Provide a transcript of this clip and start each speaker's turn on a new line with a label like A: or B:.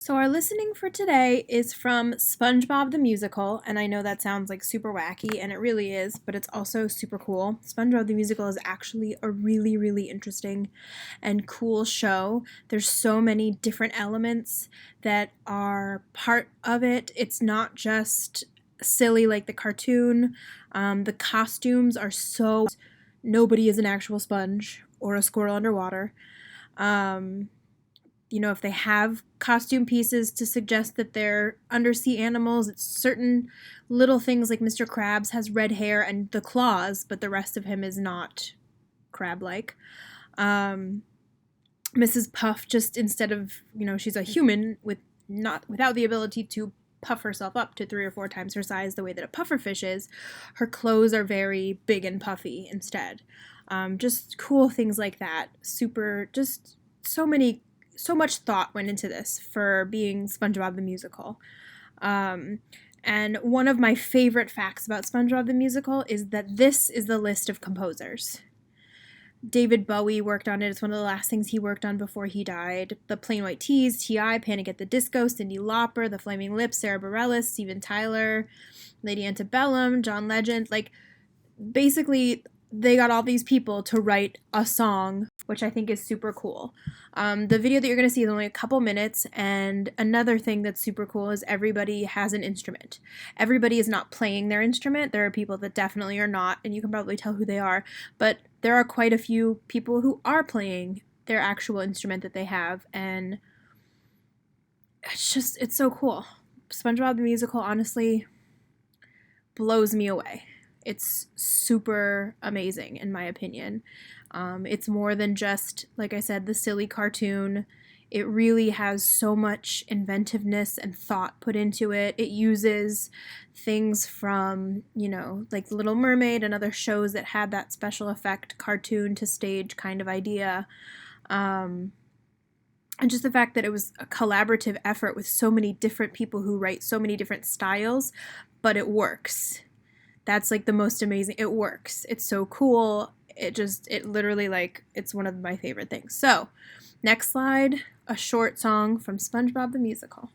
A: So our listening for today is from SpongeBob the Musical, and I know that sounds like super wacky, and it really is, but it's also super cool. SpongeBob the Musical is actually a really, really interesting and cool show. There's so many different elements that are part of it. It's not just silly like the cartoon. The costumes are so nobody is an actual sponge or a squirrel underwater. Um, if they have costume pieces to suggest that they're undersea animals, it's certain little things like Mr. Krabs has red hair and the claws, but the rest of him is not crab like. Um, Mrs. Puff just instead of, she's a human without the ability to puff herself up to 3 or 4 times her size the way that a pufferfish is, her clothes are very big and puffy instead. Just cool things like that. Just so much thought went into this for being SpongeBob the Musical. Um, and one of my favorite facts about SpongeBob the Musical is that this is the list of composers. David Bowie worked on it. It's one of the last things he worked on before he died. The Plain White T's, T.I., Panic at the Disco, Cyndi Lauper, The Flaming Lips, Sarah Bareilles, Steven Tyler, Lady Antebellum, John Legend. Basically, they got all these people to write a song, which I think is super cool. The video that you're going to see is only a couple minutes, and another thing that's super cool is everybody has an instrument. Everybody is not playing their instrument. There are people that definitely are not, and you can probably tell who they are, but there are quite a few people who are playing their actual instrument that they have, and it's so cool. SpongeBob the Musical honestly blows me away. It's super amazing, in my opinion. It's more than just, like I said, the silly cartoon. It really has so much inventiveness and thought put into it. It uses things from, like Little Mermaid and other shows that had that special effect cartoon to stage kind of idea. And just the fact that it was a collaborative effort with so many different people who write so many different styles, but it works. That's like the most amazing. It works. It's so cool. It literally, it's one of my favorite things. So, next slide, a short song from SpongeBob the Musical.